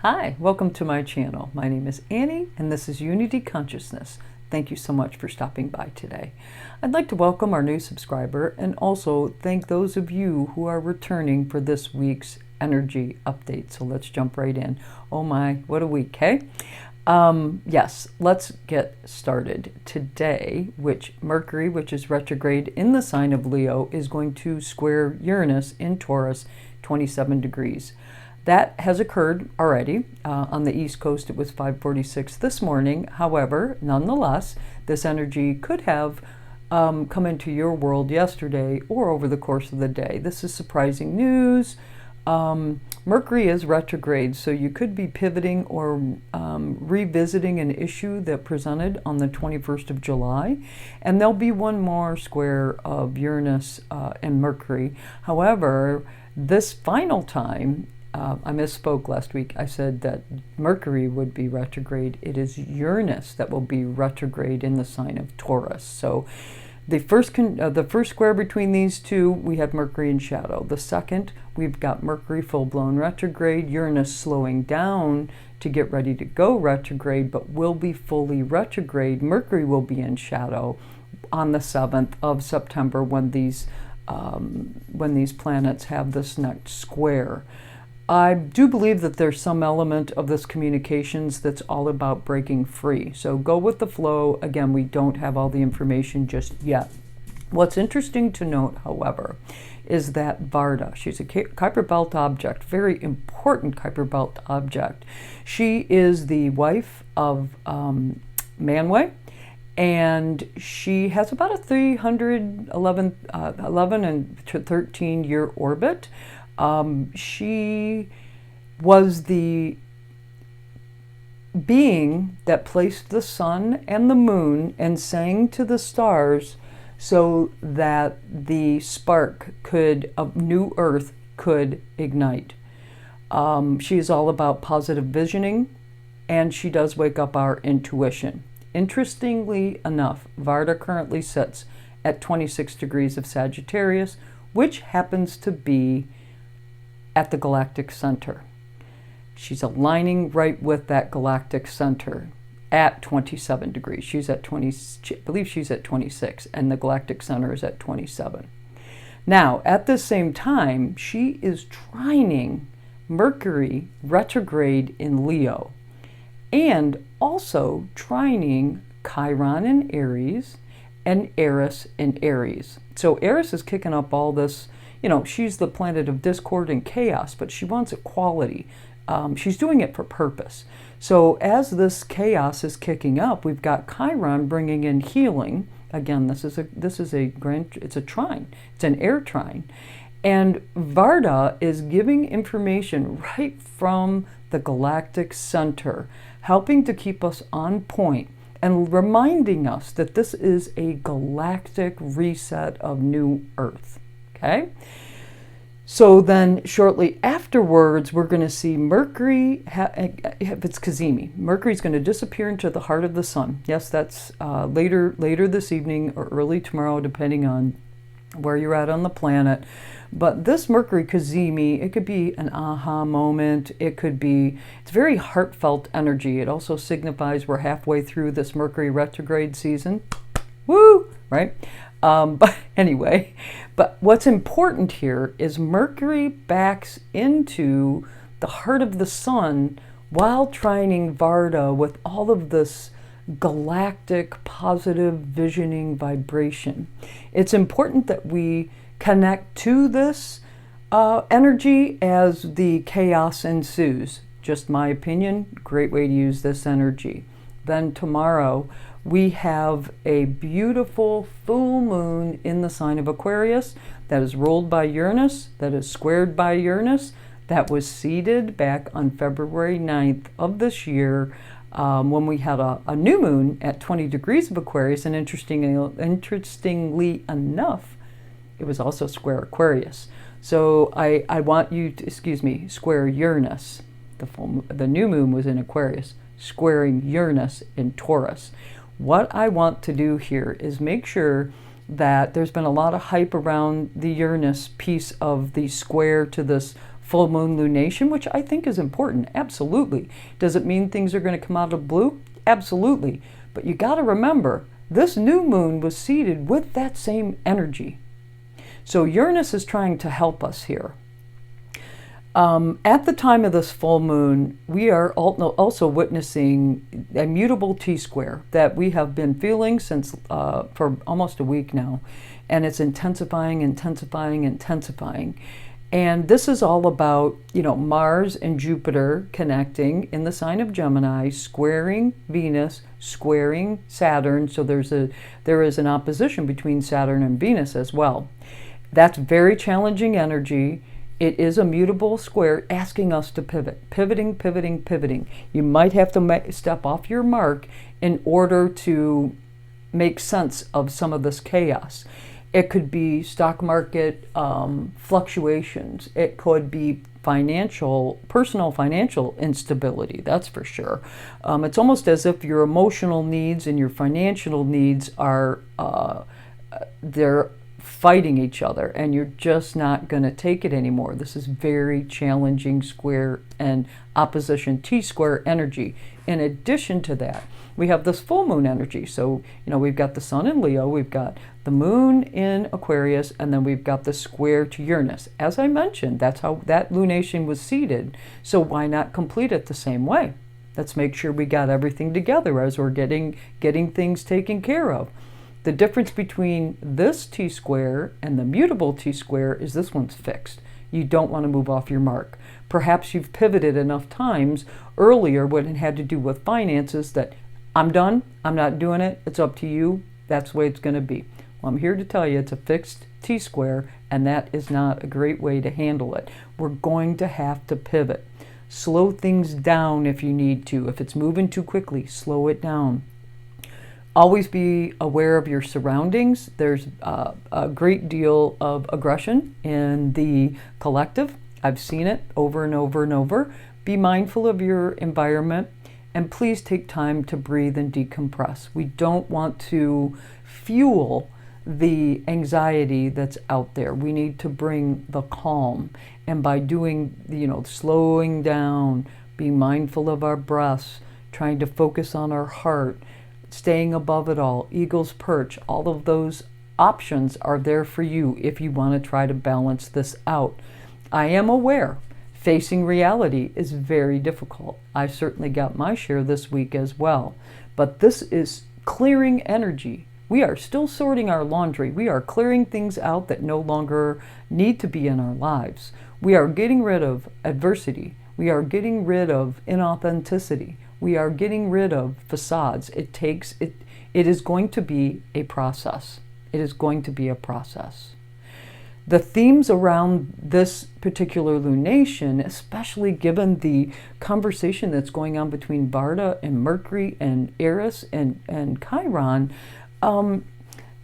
Hi, welcome to my channel. My name is Annie and this is Unity Consciousness. Thank you so much for stopping by today. I'd like to welcome our new subscriber and also thank those of you who are returning for this week's energy update. So let's jump right in. Oh my, what a week, hey? Yes, let's get started. Today, Mercury, which is retrograde in the sign of Leo, is going to square Uranus in Taurus, 27 degrees. That has occurred already. On the East Coast, it was 5:46 this morning. However, nonetheless, this energy could have come into your world yesterday or over the course of the day. This is surprising news. Mercury is retrograde, so you could be pivoting or revisiting an issue that presented on the 21st of July, and there'll be one more square of Uranus and Mercury. However, this final time, I misspoke last week. I said that Mercury would be retrograde. It is Uranus that will be retrograde in the sign of Taurus. So the first square between these two, we had Mercury in shadow. The second, we've got Mercury full-blown retrograde, Uranus slowing down to get ready to go retrograde, but will be fully retrograde. Mercury will be in shadow on the 7th of September when these planets have this next square. I do believe that there's some element of this communications that's all about breaking free. So go with the flow. Again, we don't have all the information just yet. What's interesting to note, however, is that Varda, she's a Kuiper Belt object, very important Kuiper Belt object. She is the wife of Manwë, and she has about a 311 and 13 year orbit. She was the being that placed the sun and the moon and sang to the stars so that the spark of new earth could ignite. She is all about positive visioning, and she does wake up our intuition. Interestingly enough, Varda currently sits at 26 degrees of Sagittarius, which happens to be at the galactic center. She's aligning right with that galactic center at 27 degrees. She's at 20, I believe she's at 26, and the galactic center is at 27. Now, at the same time, she is trining Mercury retrograde in Leo, and also trining Chiron in Aries and Eris in Aries. So Eris is kicking up all this. You know, she's the planet of discord and chaos, but she wants equality. She's doing it for purpose. So as this chaos is kicking up, we've got Chiron bringing in healing. Again, it's a trine. It's an air trine. And Varda is giving information right from the galactic center, helping to keep us on point and reminding us that this is a galactic reset of new Earth. Okay, so then shortly afterwards, we're going to see Mercury, if it's Cazimi, Mercury's going to disappear into the heart of the sun. Yes, that's later this evening or early tomorrow, depending on where you're at on the planet. But this Mercury Cazimi, it could be an aha moment. It's very heartfelt energy. It also signifies we're halfway through this Mercury retrograde season. Woo, right? But anyway, what's important here is Mercury backs into the heart of the sun while trining Varda with all of this galactic positive visioning vibration. It's important that we connect to this energy as the chaos ensues. Just my opinion, great way to use this energy. Then tomorrow, we have a beautiful full moon in the sign of Aquarius that is ruled by Uranus, that is squared by Uranus, that was seeded back on February 9th of this year when we had a new moon at 20 degrees of Aquarius. And interestingly enough, it was also square Aquarius. So I want you to, square Uranus. The new moon was in Aquarius, squaring Uranus in Taurus. What I want to do here is make sure that there's been a lot of hype around the Uranus piece of the square to this full moon lunation, which I think is important. Absolutely. Does it mean things are going to come out of blue? Absolutely. But you got to remember, this new moon was seeded with that same energy. So Uranus is trying to help us here. At the time of this full moon, we are also witnessing a mutable T-square that we have been feeling since for almost a week now, and it's intensifying, intensifying, intensifying. And this is all about, Mars and Jupiter connecting in the sign of Gemini, squaring Venus, squaring Saturn. So there is an opposition between Saturn and Venus as well. That's very challenging energy. It is a mutable square asking us to pivot, pivoting, pivoting, pivoting. You might have to step off your mark in order to make sense of some of this chaos. It could be stock market fluctuations. It could be personal financial instability, that's for sure. It's almost as if your emotional needs and your financial needs are, they're fighting each other, and you're just not going to take it anymore. This is very challenging square and opposition T-square energy. In addition to that, we have this full moon energy. So, we've got the sun in Leo, we've got the moon in Aquarius, and then we've got the square to Uranus. As I mentioned, that's how that lunation was seeded. So why not complete it the same way? Let's make sure we got everything together as we're getting things taken care of. The difference between this T-square and the mutable T-square is this one's fixed. You don't want to move off your mark. Perhaps you've pivoted enough times earlier when it had to do with finances that I'm done, I'm not doing it, it's up to you, that's the way it's going to be. Well, I'm here to tell you it's a fixed T-square, and that is not a great way to handle it. We're going to have to pivot. Slow things down if you need to. If it's moving too quickly, slow it down. Always be aware of your surroundings. There's a great deal of aggression in the collective. I've seen it over and over and over. Be mindful of your environment, and please take time to breathe and decompress. We don't want to fuel the anxiety that's out there. We need to bring the calm. And by doing, slowing down, being mindful of our breaths, trying to focus on our heart, staying above it all, eagle's perch, all of those options are there for you if you want to try to balance this out. I am aware facing reality is very difficult. I certainly got my share this week as well. But this is clearing energy. We are still sorting our laundry. We are clearing things out that no longer need to be in our lives. We are getting rid of adversity. We are getting rid of inauthenticity. We are getting rid of facades. It is going to be a process. It is going to be a process. The themes around this particular lunation, especially given the conversation that's going on between Varda and Mercury and Eris and Chiron,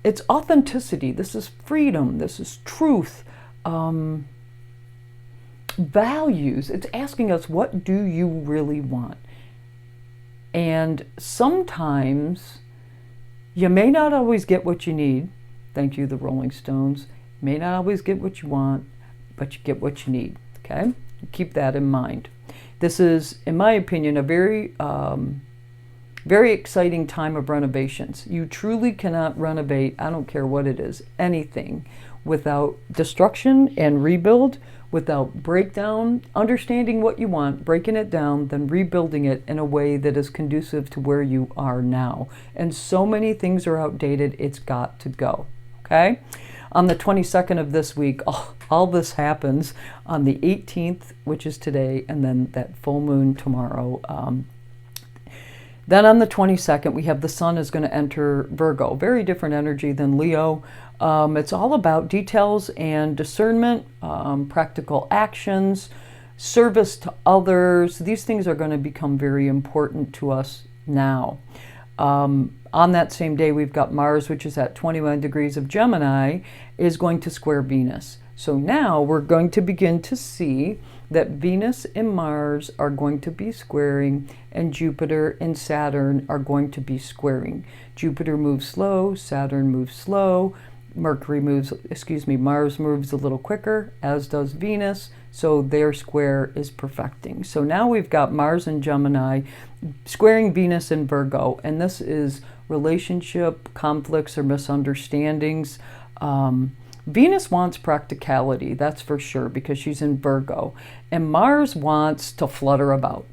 it's authenticity. This is freedom. This is truth. Values. It's asking us, what do you really want? And sometimes you may not always get what you need. Thank you, the Rolling Stones. You may not always get what you want, but you get what you need. Okay? Keep that in mind. This is, in my opinion, a very, very exciting time of renovations. You truly cannot renovate, I don't care what it is, anything, without destruction and rebuild, without breakdown, understanding what you want, breaking it down, then rebuilding it in a way that is conducive to where you are now. And so many things are outdated, it's got to go, okay? On the 22nd of this week, all this happens on the 18th, which is today, and then that full moon tomorrow. Then on the 22nd, we have the sun is going to enter Virgo. Very different energy than Leo. It's all about details and discernment, practical actions, service to others. These things are going to become very important to us now. On that same day, we've got Mars, which is at 21 degrees of Gemini, is going to square Venus. So now we're going to begin to see that Venus and Mars are going to be squaring, and Jupiter and Saturn are going to be squaring. Jupiter moves slow, Saturn moves slow, Mars moves a little quicker, as does Venus. So their square is perfecting. So now we've got Mars in Gemini squaring Venus in Virgo, and this is relationship conflicts or misunderstandings. Venus wants practicality, that's for sure, because she's in Virgo. And Mars wants to flutter about.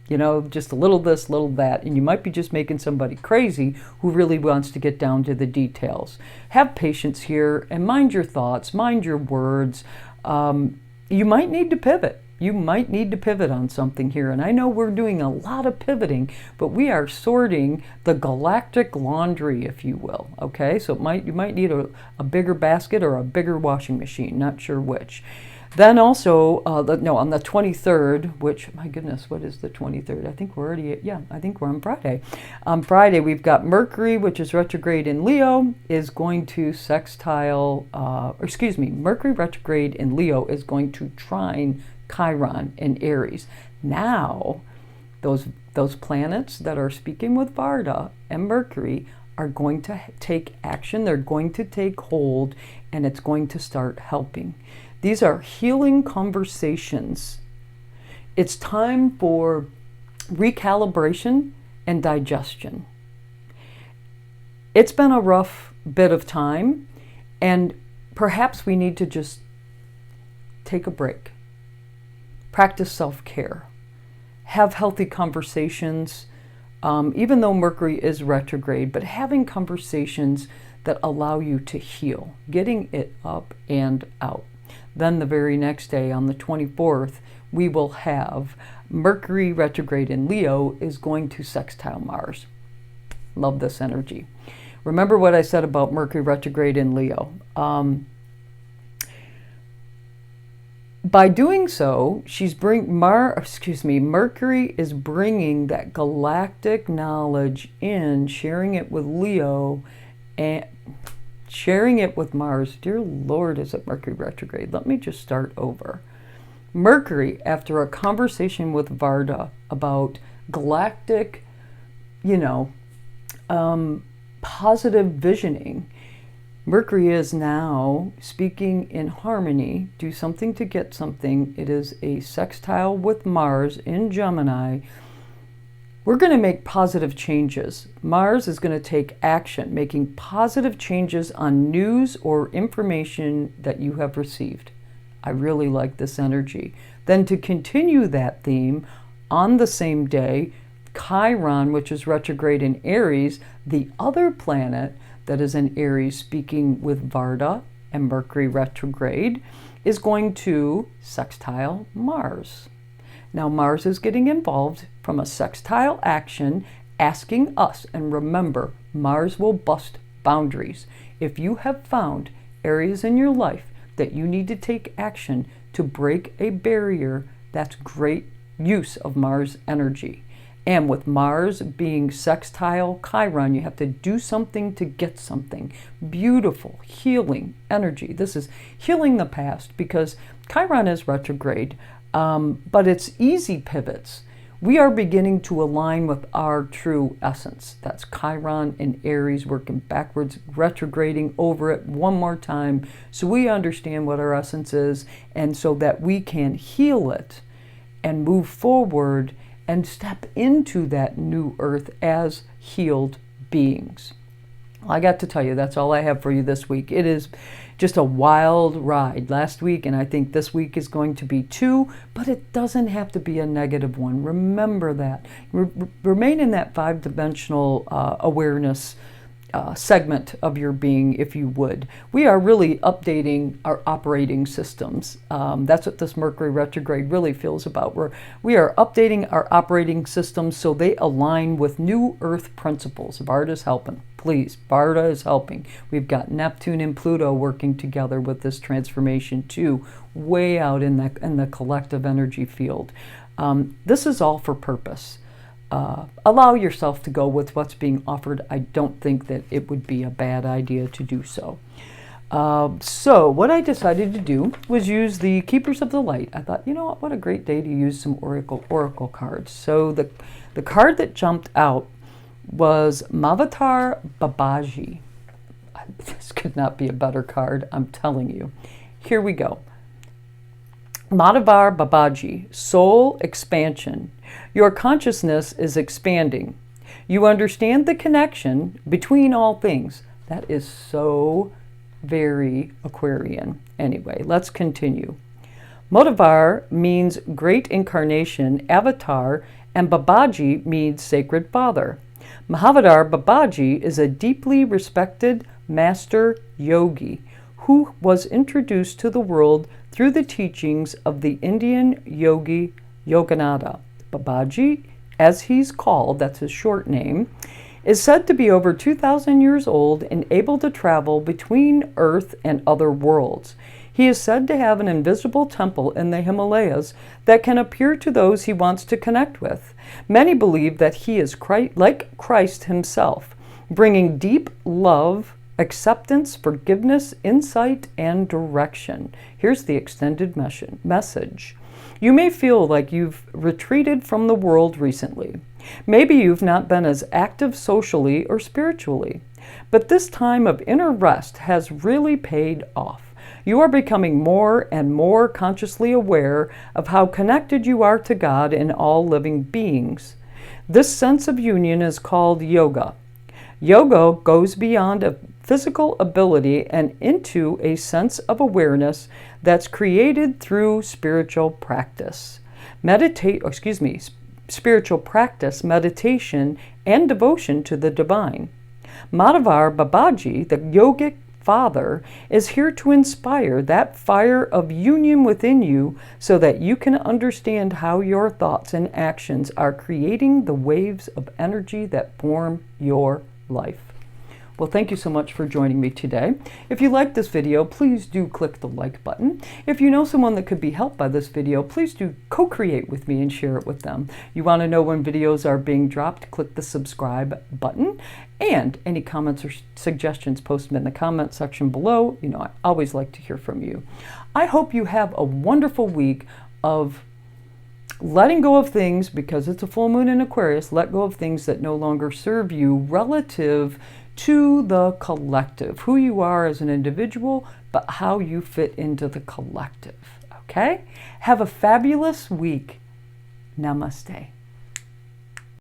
You know, just a little this, little that. And you might be just making somebody crazy who really wants to get down to the details. Have patience here and mind your thoughts, mind your words. You might need to pivot. You might need to pivot on something here. And I know we're doing a lot of pivoting, but we are sorting the galactic laundry, if you will. Okay, so you might need a bigger basket or a bigger washing machine, not sure which. Then also, on the 23rd, which, my goodness, what is the 23rd? I think we're already, I think we're on Friday. On Friday, we've got Mercury, which is retrograde in Leo, is going to sextile, Mercury retrograde in Leo is going to trine Chiron in Aries. Now, those planets that are speaking with Varda and Mercury are going to take action, they're going to take hold, and it's going to start helping. These are healing conversations. It's time for recalibration and digestion. It's been a rough bit of time, and perhaps we need to just take a break. Practice self-care. Have healthy conversations, even though Mercury is retrograde, but having conversations that allow you to heal, getting it up and out. Then the very next day, on the 24th, we will have Mercury retrograde in Leo is going to sextile Mars. Love this energy. Remember what I said about Mercury retrograde in Leo. By doing so, Mercury is bringing that galactic knowledge in, sharing it with Leo and sharing it with Mars. Dear Lord, is it Mercury retrograde? Let me just start over. Mercury, after a conversation with Varda about galactic, positive visioning, Mercury is now speaking in harmony. Do something to get something. It is a sextile with Mars in Gemini. We're going to make positive changes. Mars is going to take action, making positive changes on news or information that you have received. I really like this energy. Then to continue that theme, on the same day, Chiron, which is retrograde in Aries, the other planet that is in Aries speaking with Varda and Mercury retrograde, is going to sextile Mars. Now Mars is getting involved from a sextile action, asking us, and remember, Mars will bust boundaries. If you have found areas in your life that you need to take action to break a barrier, that's great use of Mars energy. And with Mars being sextile Chiron, you have to do something to get something. Beautiful, healing energy. This is healing the past because Chiron is retrograde, but it's easy pivots. We are beginning to align with our true essence. That's Chiron in Aries, working backwards, retrograding over it one more time so we understand what our essence is and so that we can heal it and move forward and step into that new earth as healed beings. Well, I got to tell you, that's all I have for you this week. It is just a wild ride last week, and I think this week is going to be too, but it doesn't have to be a negative one. Remember that. Remain in that five-dimensional awareness segment of your being, if you would. We are really updating our operating systems. That's what this Mercury retrograde really feels about. We are updating our operating systems so they align with new Earth principles. Varda's helping. Please, Varda is helping. We've got Neptune and Pluto working together with this transformation too, way out in the collective energy field. This is all for purpose. Allow yourself to go with what's being offered. I don't think that it would be a bad idea to do so. So what I decided to do was use the Keepers of the Light. I thought, you know what a great day to use some oracle cards. So the card that jumped out was Mavatar Babaji. This could not be a better card, I'm telling you. Here we go. Madhavar Babaji, soul expansion. Your consciousness is expanding. You understand the connection between all things. That is so very Aquarian. Anyway, let's continue. Madhavar means great incarnation, avatar, and Babaji means sacred father. Mahavadar Babaji is a deeply respected master yogi who was introduced to the world through the teachings of the Indian yogi Yogananda. Babaji, as he's called, that's his short name, is said to be over 2,000 years old and able to travel between Earth and other worlds. He is said to have an invisible temple in the Himalayas that can appear to those he wants to connect with. Many believe that he is like Christ himself, bringing deep love, acceptance, forgiveness, insight, and direction. Here's the extended message. You may feel like you've retreated from the world recently. Maybe you've not been as active socially or spiritually, but this time of inner rest has really paid off. You are becoming more and more consciously aware of how connected you are to God and all living beings. This sense of union is called yoga. Yoga goes beyond a physical ability and into a sense of awareness that's created through spiritual practice. Spiritual practice, meditation, and devotion to the divine. Madhavar Babaji, the yogic father, is here to inspire that fire of union within you so that you can understand how your thoughts and actions are creating the waves of energy that form your life. Well, thank you so much for joining me today. If you liked this video, please do click the like button. If you know someone that could be helped by this video, please do co-create with me and share it with them. You want to know when videos are being dropped, click the subscribe button. And any comments or suggestions, post them in the comment section below. You know, I always like to hear from you. I hope you have a wonderful week of letting go of things, because it's a full moon in Aquarius. Let go of things that no longer serve you relative to the collective, who you are as an individual, but how you fit into the collective. Okay? Have a fabulous week. Namaste.